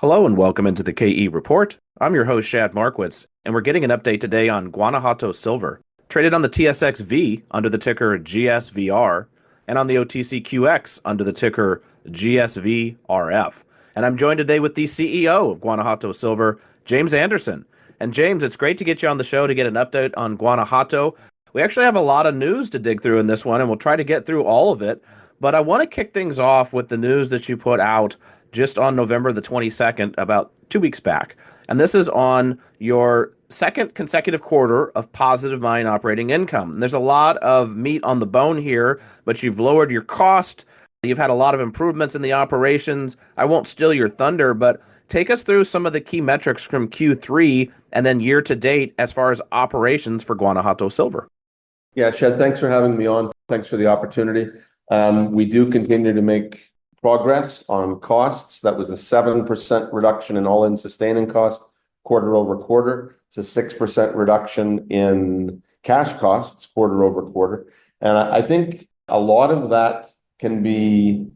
Hello and welcome into the KE Report. I'm your host, Shad Markwitz, and we're getting an update today on Guanajuato Silver, traded on the TSX.V under the ticker GSVR and on the OTCQX under the ticker GSVRF. And I'm joined today with the CEO of Guanajuato Silver, James Anderson. And James, it's great to get you on the show to get an update on Guanajuato. We actually have a lot of news to dig through in this one, and we'll try to get through all of it. But I want to kick things off with the news that you put out just on November the 22nd, about 2 weeks back. And this is on your second consecutive quarter of positive mine operating income. And there's a lot of meat on the bone here, but you've lowered your cost. You've had a lot of improvements in the operations. I won't steal your thunder, but take us through some of the key metrics from Q3 and then year to date as far as operations for Guanajuato Silver. Yeah, Shed, thanks for having me on. Thanks for the opportunity. We do continue to make progress on costs. That was a 7% reduction in all-in sustaining cost quarter over quarter. It's a 6% reduction in cash costs quarter over quarter. And I think a lot of that can be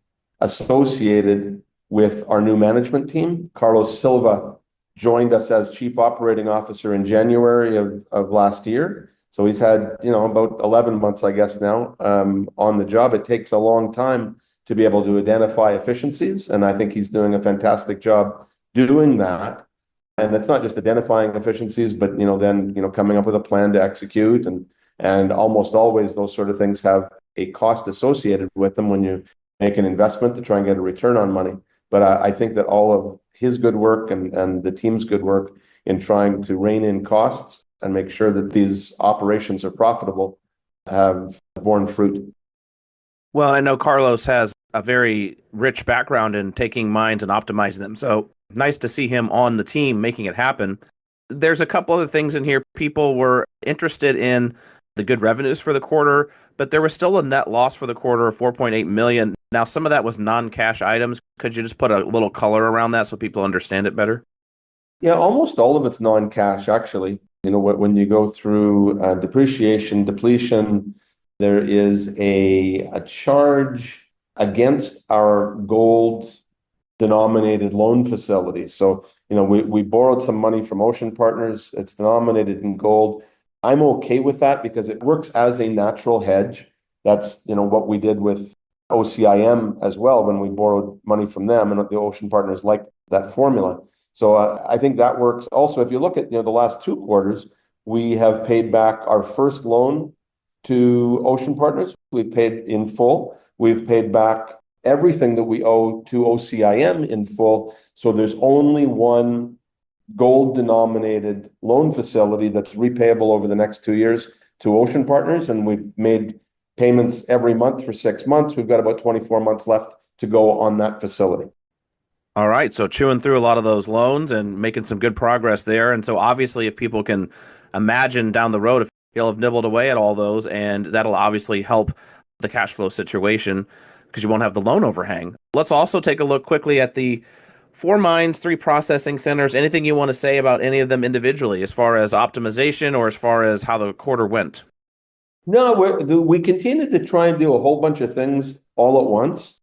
associated with our new management team. Carlos Silva joined us as Chief Operating Officer in January of last year. So he's had, about 11 months, I guess now, on the job. It takes a long time to be able to identify efficiencies, and I think he's doing a fantastic job doing that. And it's not just identifying efficiencies, but then coming up with a plan to execute, and almost always those sort of things have a cost associated with them when you make an investment to try and get a return on money. But I think that all of his good work and the team's good work in trying to rein in costs and make sure that these operations are profitable have borne fruit. Well, I know Carlos has a very rich background in taking mines and optimizing them. So nice to see him on the team making it happen. There's a couple other things in here. People were interested in the good revenues for the quarter, but there was still a net loss for the quarter of 4.8 million. Now, some of that was non-cash items. Could you just put a little color around that so people understand it better? Yeah, almost all of it's non-cash, actually. When you go through depreciation, depletion, there is a charge against our gold-denominated loan facility. So, we borrowed some money from Ocean Partners. It's denominated in gold. I'm okay with that because it works as a natural hedge. That's, what we did with OCIM as well when we borrowed money from them, and the Ocean Partners liked that formula. So I think that works. Also, if you look at the last 2 quarters, we have paid back our first loan to Ocean Partners. We've paid in full. We've paid back everything that we owe to OCIM in full. So there's only one gold-denominated loan facility that's repayable over the next 2 years to Ocean Partners, and we've made payments every month for 6 months. We've got about 24 months left to go on that facility. All right, so chewing through a lot of those loans and making some good progress there. And so obviously if people can imagine down the road, if you'll have nibbled away at all those, and that'll obviously help the cash flow situation because you won't have the loan overhang. Let's also take a look quickly at the 4 mines, 3 processing centers. Anything you want to say about any of them individually as far as optimization or as far as how the quarter went? No, we continue to try and do a whole bunch of things all at once.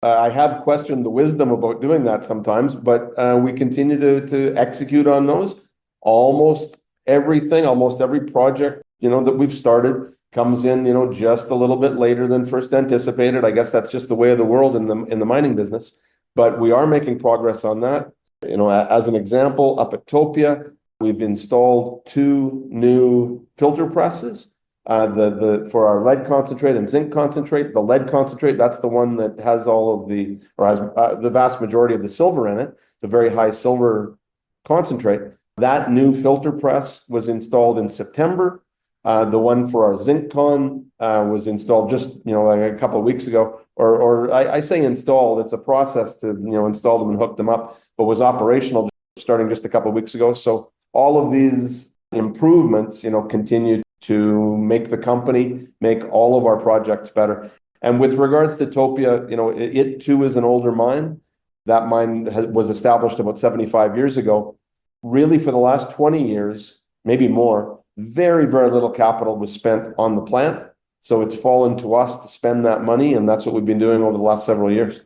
I have questioned the wisdom about doing that sometimes, but we continue to execute on those. Almost everything, almost every project, that we've started comes in, just a little bit later than first anticipated. I guess that's just the way of the world in the mining business. But we are making progress on that. As an example, up at Topia, we've installed 2 new filter presses. For our lead concentrate and zinc concentrate. The lead concentrate, that's the one that has has the vast majority of the silver in it, the very high silver concentrate. That new filter press was installed in September. The one for our zinc con was installed just like a couple of weeks ago. Or I say installed, it's a process to install them and hook them up, but was operational starting just a couple of weeks ago. So all of these improvements, continue to make the company, make all of our projects better. And with regards to Topia, it too is an older mine. That mine was established about 75 years ago. Really, for the last 20 years, maybe more, very, very little capital was spent on the plant. So it's fallen to us to spend that money, and that's what we've been doing over the last several years.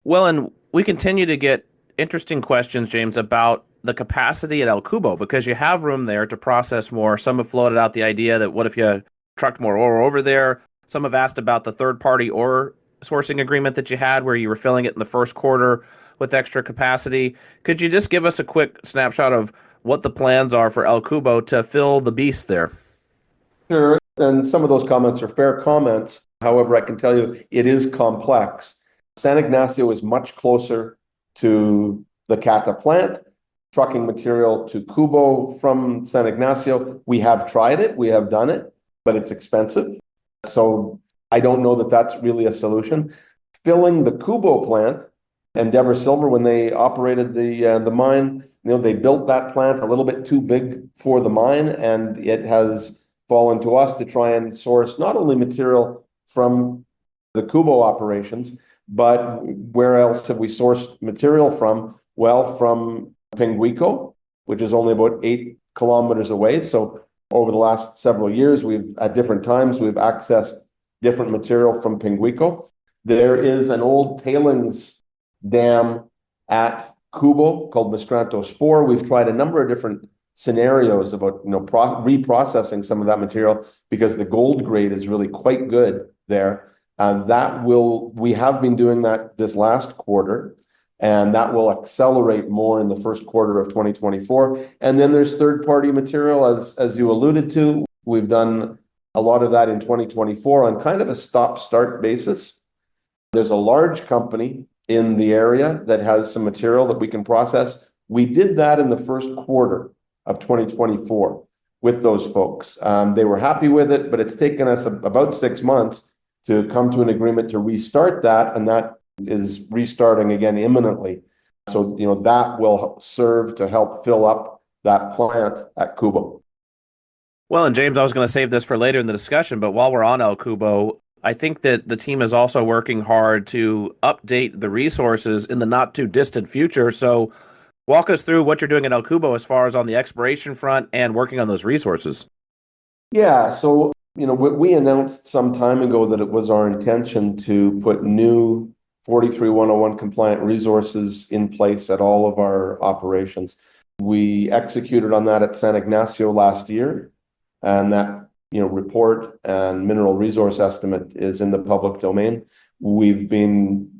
Well, and we continue to get interesting questions, James, about the capacity at El Cubo because you have room there to process more. Some have floated out the idea that what if you trucked more ore over there? Some have asked about the third-party ore sourcing agreement that you had where you were filling it in the first quarter with extra capacity. Could you just give us a quick snapshot of what the plans are for El Cubo to fill the beast there? Sure. And some of those comments are fair comments. However, I can tell you it is complex. San Ignacio is much closer to the Cata plant, trucking material to Kubo from San Ignacio. We have tried it, we have done it, but it's expensive. So I don't know that that's really a solution. Filling the Kubo plant, Endeavour Silver, when they operated the mine, they built that plant a little bit too big for the mine, and it has fallen to us to try and source not only material from the Kubo operations, but where else have we sourced material from? Well, from Pinguico, which is only about 8 kilometers away. So over the last several years, at different times, we've accessed different material from Pinguico. There is an old tailings dam at Kubo called Mistrantos 4. We've tried a number of different scenarios about reprocessing some of that material because the gold grade is really quite good there. We have been doing that this last quarter, and that will accelerate more in the first quarter of 2024. And then there's third-party material, as you alluded to. We've done a lot of that in 2024 on kind of a stop-start basis. There's a large company in the area that has some material that we can process. We did that in the first quarter of 2024 with those folks. They were happy with it, but it's taken us about 6 months to come to an agreement to restart that, and that is restarting again imminently. So, that will serve to help fill up that plant at Kubo. Well, and James, I was going to save this for later in the discussion, but while we're on El Cubo, I think that the team is also working hard to update the resources in the not too distant future. So walk us through what you're doing at El Cubo as far as on the exploration front and working on those resources. Yeah, so we announced some time ago that it was our intention to put new 43101 compliant resources in place at all of our operations. We executed on that at San Ignacio last year, and that report and mineral resource estimate is in the public domain. We've been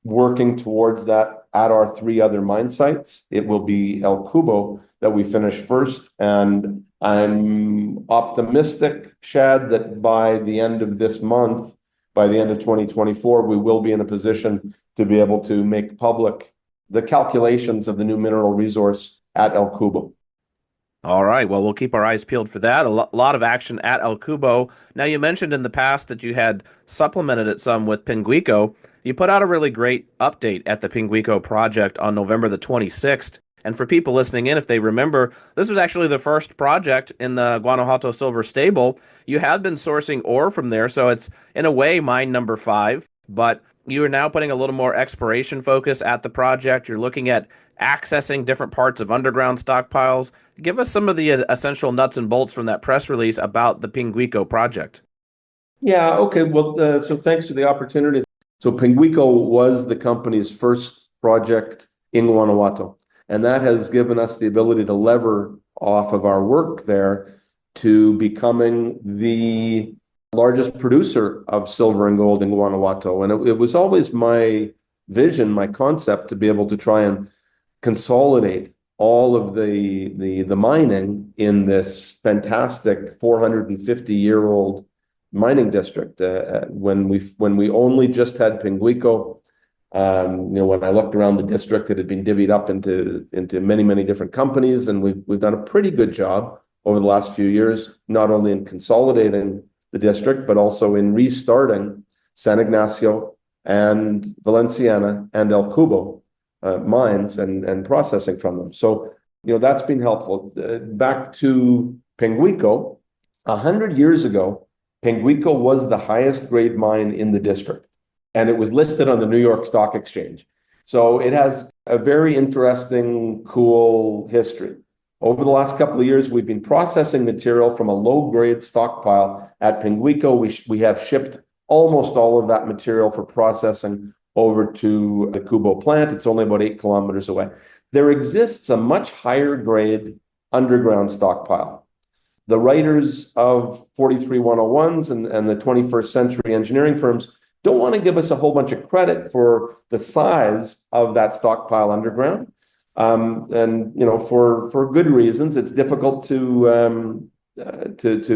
working towards that at our 3 other mine sites. It will be El Cubo that we finish first, and I'm optimistic, Shad, that by the end of this month, by the end of 2024, we will be in a position to be able to make public the calculations of the new mineral resource at El Cubo. All right. Well, we'll keep our eyes peeled for that. A lot of action at El Cubo. Now, you mentioned in the past that you had supplemented it some with Pinguico. You put out a really great update at the Pinguico project on November the 26th. And for people listening in, if they remember, this was actually the first project in the Guanajuato Silver stable. You have been sourcing ore from there, so it's in a way mine number 5, but you are now putting a little more exploration focus at the project. You're looking at accessing different parts of underground stockpiles. Give us some of the essential nuts and bolts from that press release about the Pinguico project. Yeah, okay. Well, so thanks for the opportunity. So Pinguico was the company's first project in Guanajuato, and that has given us the ability to lever off of our work there to becoming the largest producer of silver and gold in Guanajuato. And it was always my vision, my concept, to be able to try and consolidate all of the mining in this fantastic 450-year-old mining district. When we only just had Pinguico, when I looked around the district, it had been divvied up into many different companies, and we've done a pretty good job over the last few years, not only in consolidating the district, but also in restarting San Ignacio and Valenciana and El Cubo mines and processing from them. So, that's been helpful. Back to Pinguico, 100 years ago, Pinguico was the highest grade mine in the district, and it was listed on the New York Stock Exchange. So it has a very interesting, cool history. Over the last couple of years, we've been processing material from a low-grade stockpile at Pinguico. We have shipped almost all of that material for processing over to the Kubo plant. It's only about 8 kilometers away. There exists a much higher grade underground stockpile. The writers of 43101s and the 21st century engineering firms don't want to give us a whole bunch of credit for the size of that stockpile underground. And for good reasons. It's difficult to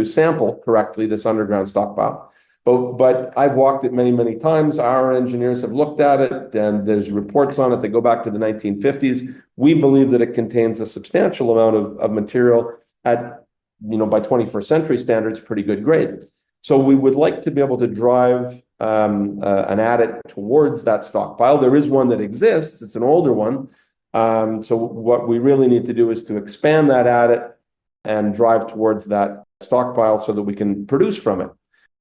sample correctly this underground stockpile. But I've walked it many, many times. Our engineers have looked at it, and there's reports on it that go back to the 1950s. We believe that it contains a substantial amount of material at, by 21st century standards, pretty good grade. So we would like to be able to drive an adit towards that stockpile. There is one that exists. It's an older one. So what we really need to do is to expand that adit and drive towards that stockpile so that we can produce from it.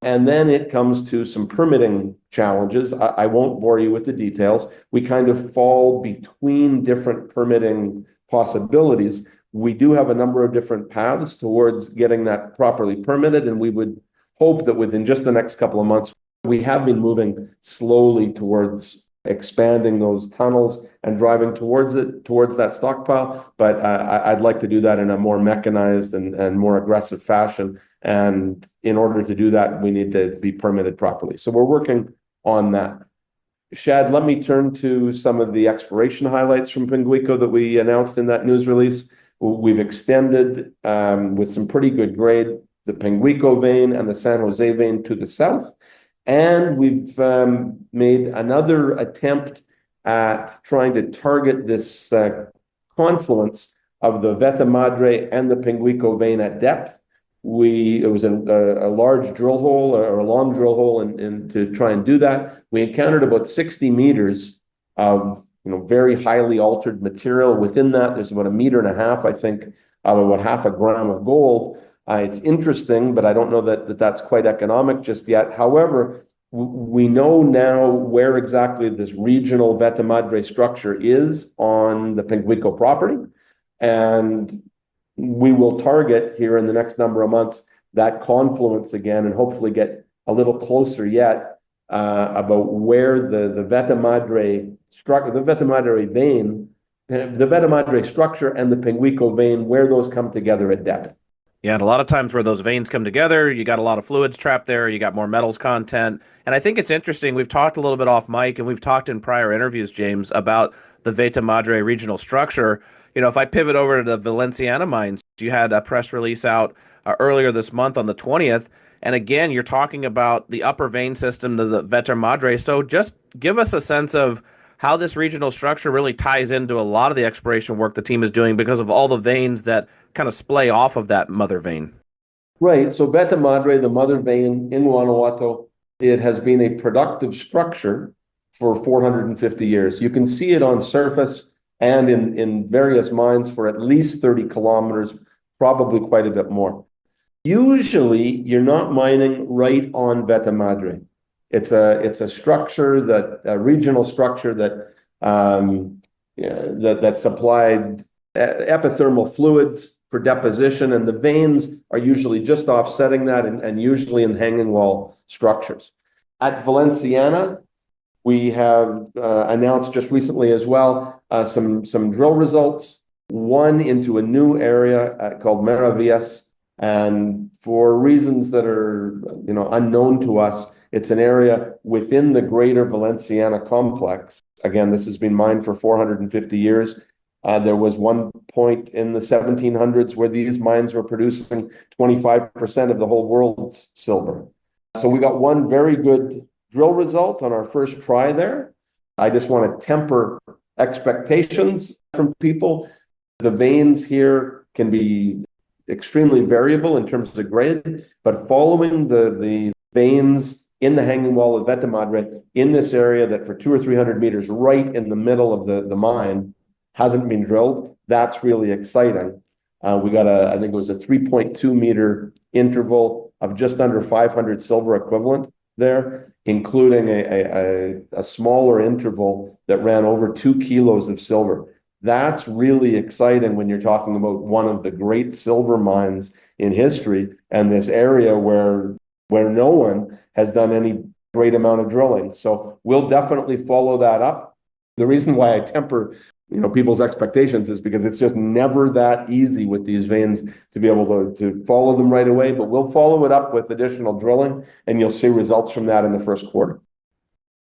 And then it comes to some permitting challenges. I won't bore you with the details. We kind of fall between different permitting possibilities. We do have a number of different paths towards getting that properly permitted, and we would hope that within just the next couple of months, we have been moving slowly towards expanding those tunnels and driving towards that stockpile. But I'd like to do that in a more mechanized and more aggressive fashion. And in order to do that, we need to be permitted properly. So we're working on that. Shad, let me turn to some of the exploration highlights from Pinguico that we announced in that news release. We've extended with some pretty good grade the Pinguico vein and the San Jose vein to the south. And we've made another attempt at trying to target this confluence of the Veta Madre and the Pinguico vein at depth. It was a large drill hole, or a long drill hole, and to try and do that, we encountered about 60 meters of very highly altered material. Within that, there's about 1.5 meters, I think, of about 0.5 gram of gold. It's interesting, but I don't know that that's quite economic just yet. However, we know now where exactly this regional Veta Madre structure is on the Pinguico property, and we will target here in the next number of months that confluence again, and hopefully get a little closer yet about where the Veta Madre structure, the Veta Madre vein, the Veta Madre structure and the Pinguico vein, where those come together at depth. Yeah, and a lot of times where those veins come together, you got a lot of fluids trapped there, you got more metals content. And I think it's interesting, we've talked a little bit off mic, and we've talked in prior interviews, James, about the Veta Madre regional structure. If I pivot over to the Valenciana mines, you had a press release out earlier this month on the 20th. And again, you're talking about the upper vein system, the Veta Madre. So just give us a sense of how this regional structure really ties into a lot of the exploration work the team is doing because of all the veins that kind of splay off of that mother vein. Right. So Veta Madre, the mother vein in Guanajuato, it has been a productive structure for 450 years. You can see it on surface and in various mines for at least 30 kilometers, probably quite a bit more. Usually, you're not mining right on Veta Madre. It's a structure a regional structure that supplied epithermal fluids for deposition, and the veins are usually just offsetting that, and usually in hanging wall structures. At Valenciana, we have announced just recently as well some drill results, one into a new area called Maravillas, and for reasons that are unknown to us, it's an area within the greater Valenciana complex. Again, this has been mined for 450 years. There was one point in the 1700s where these mines were producing 25% of the whole world's silver. So we got one very good drill result on our first try there. I just want to temper expectations from people. The veins here can be extremely variable in terms of grade, but following the veins in the hanging wall of Veta Madre in this area that for 200 or 300 meters right in the middle of the mine hasn't been drilled, that's really exciting. We got I think it was a 3.2 meter interval of just under 500 silver equivalent there, including a smaller interval that ran over 2 kilos of silver. That's really exciting when you're talking about one of the great silver mines in history, and this area where no one has done any great amount of drilling. So we'll definitely follow that up. The reason why I temper people's expectations is because it's just never that easy with these veins to be able to follow them right away, but we'll follow it up with additional drilling and you'll see results from that in the first quarter.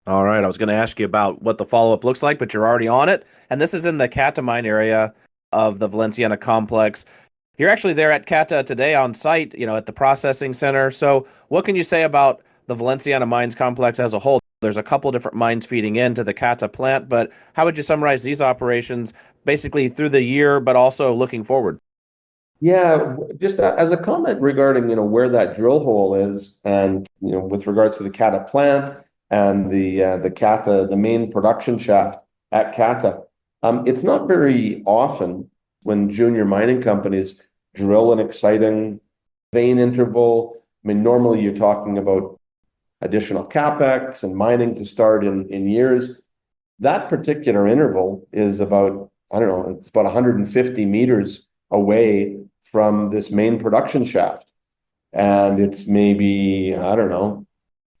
All right, I was going to ask you about what the follow-up looks like, but you're already on it. And this is in the Cata mine area of the Valenciana complex. You're actually there at Cata today on site, at the processing center. So what can you say about the Valenciana Mines complex as a whole? There's a couple different mines feeding into the Cata plant, but how would you summarize these operations basically through the year, but also looking forward? Yeah, just as a comment regarding, where that drill hole is and, with regards to the Cata plant and the Cata, the main production shaft at Cata, it's not very often when junior mining companies drill an exciting vein interval. I mean, normally you're talking about additional capex and mining to start in years. That particular interval is about, I don't know, it's about 150 meters away from this main production shaft. And it's maybe, I don't know,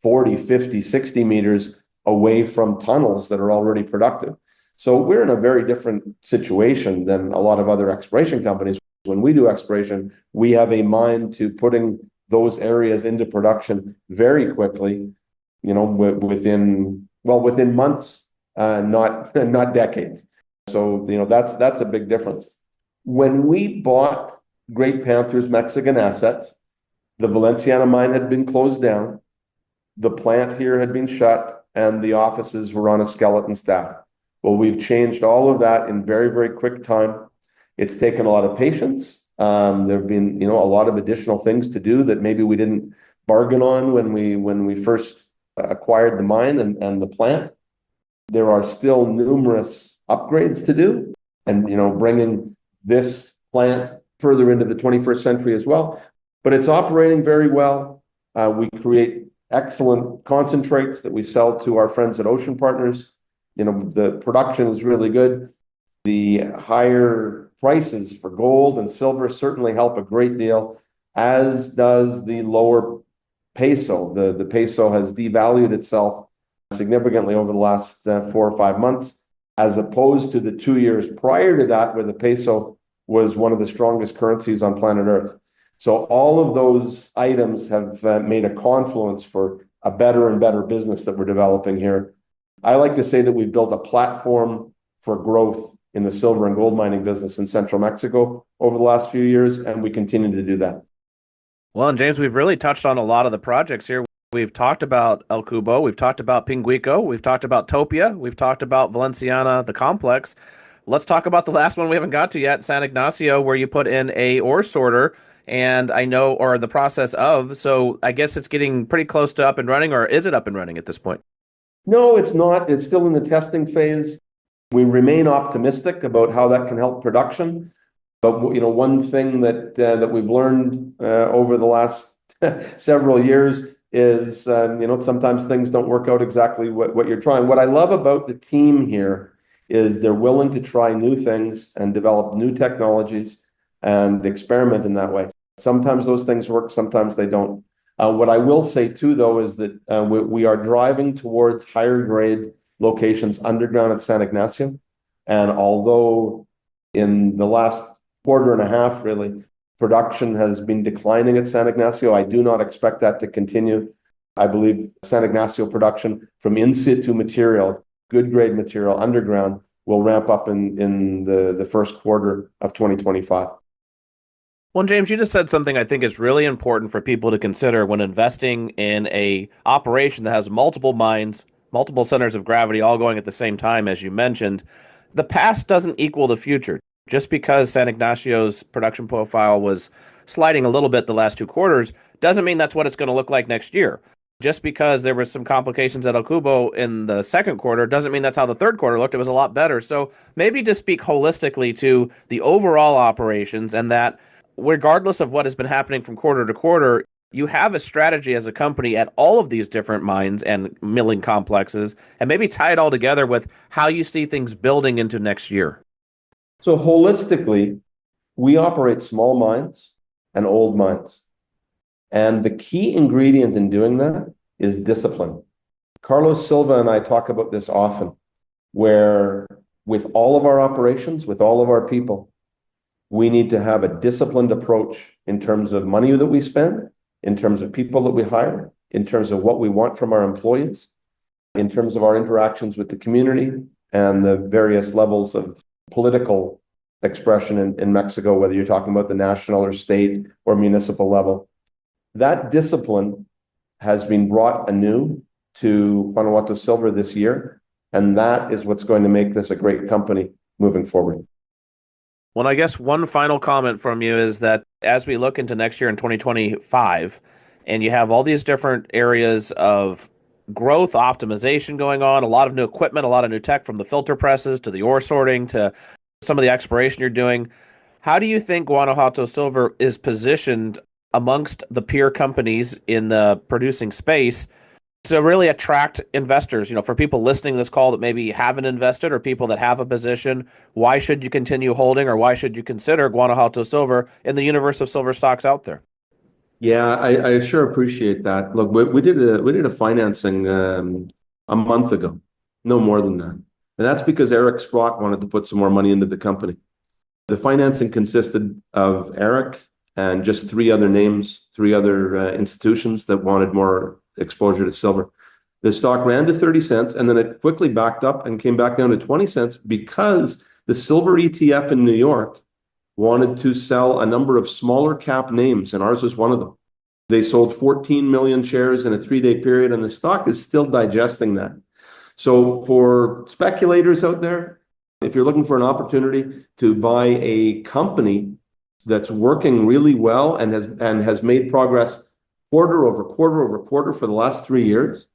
40, 50, 60 meters away from tunnels that are already productive. So we're in a very different situation than a lot of other exploration companies. When we do exploration, we have a mind to putting those areas into production very quickly, within months, not decades. So, that's a big difference. When we bought Great Panther's Mexican assets, the Valenciana mine had been closed down, the plant here had been shut, and the offices were on a skeleton staff. Well, we've changed all of that in very, very quick time. It's taken a lot of patience. There have been, a lot of additional things to do that maybe we didn't bargain on when we first acquired the mine and the plant. There are still numerous upgrades to do, and bringing this plant further into the 21st century as well. But it's operating very well. We create excellent concentrates that we sell to our friends at Ocean Partners. The production is really good. The higher prices for gold and silver certainly help a great deal, as does the lower peso. The peso has devalued itself significantly over the last 4 or 5 months, as opposed to the 2 years prior to that, where the peso was one of the strongest currencies on planet Earth. So all of those items have made a confluence for a better and better business that we're developing here. I like to say that we've built a platform for growth in the silver and gold mining business in central Mexico over the last few years, and we continue to do that. Well, and James, we've really touched on a lot of the projects here. We've talked about El Cubo, we've talked about Pinguico, we've talked about Topia, we've talked about Valenciana, the complex. Let's talk about the last one we haven't got to yet, San Ignacio, where you put in a ore sorter, and I know, or the process of, so I guess it's getting pretty close to up and running, or is it up and running at this point? No, it's not. It's still in the testing phase. We remain optimistic about how that can help production. But one thing that we've learned over the last several years is sometimes things don't work out exactly what you're trying. What I love about the team here is they're willing to try new things and develop new technologies and experiment in that way. Sometimes those things work, sometimes they don't. What I will say too, though, is that we are driving towards higher grade locations underground at San Ignacio. And although in the last quarter and a half, really, production has been declining at San Ignacio, I do not expect that to continue. I believe San Ignacio production from in situ material, good grade material underground, will ramp up in the first quarter of 2025. Well, James, you just said something I think is really important for people to consider when investing in a operation that has multiple mines, multiple centers of gravity, all going at the same time, as you mentioned. The past doesn't equal the future. Just because San Ignacio's production profile was sliding a little bit the last 2 quarters doesn't mean that's what it's going to look like next year. Just because there was some complications at El Cubo in the second quarter doesn't mean that's how the third quarter looked. It was a lot better. So maybe just speak holistically to the overall operations, and that regardless of what has been happening from quarter to quarter, you have a strategy as a company at all of these different mines and milling complexes, and maybe tie it all together with how you see things building into next year. So holistically, we operate small mines and old mines. And the key ingredient in doing that is discipline. Carlos Silva and I talk about this often, where with all of our operations, with all of our people, we need to have a disciplined approach in terms of money that we spend, in terms of people that we hire, in terms of what we want from our employees, in terms of our interactions with the community and the various levels of political expression in Mexico, whether you're talking about the national or state or municipal level. That discipline has been brought anew to Guanajuato Silver this year, and that is what's going to make this a great company moving forward. Well, I guess one final comment from you is that as we look into next year in 2025, and you have all these different areas of growth, optimization going on, a lot of new equipment, a lot of new tech from the filter presses to the ore sorting to some of the exploration you're doing. How do you think Guanajuato Silver is positioned amongst the peer companies in the producing space to really attract investors? For people listening to this call that maybe haven't invested or people that have a position, why should you continue holding or why should you consider Guanajuato Silver in the universe of silver stocks out there? Yeah, I sure appreciate that. Look, we did a financing a month ago, no more than that. And that's because Eric Sprott wanted to put some more money into the company. The financing consisted of Eric and just three other names, three other institutions that wanted more exposure to silver. The stock ran to 30 cents and then it quickly backed up and came back down to 20 cents because the silver ETF in New York wanted to sell a number of smaller cap names, and ours was one of them. They sold 14 million shares in a 3-day period, and the stock is still digesting that. So for speculators out there, if you're looking for an opportunity to buy a company that's working really well and has made progress quarter over quarter over quarter for the last 3 years,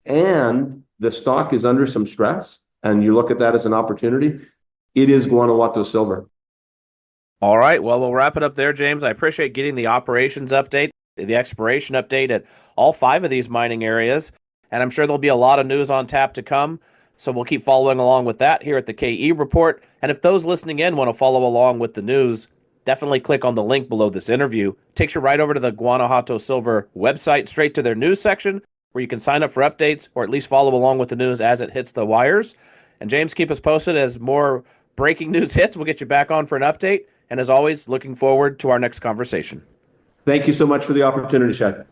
and the stock is under some stress, and you look at that as an opportunity, it is Guanajuato Silver. All right. Well, we'll wrap it up there, James. I appreciate getting the operations update, the exploration update at all 5 of these mining areas. And I'm sure there'll be a lot of news on tap to come. So we'll keep following along with that here at the KE Report. And if those listening in want to follow along with the news, definitely click on the link below this interview. It takes you right over to the Guanajuato Silver website, straight to their news section, where you can sign up for updates or at least follow along with the news as it hits the wires. And James, keep us posted as more breaking news hits. We'll get you back on for an update. And as always, looking forward to our next conversation. Thank you so much for the opportunity, Chad.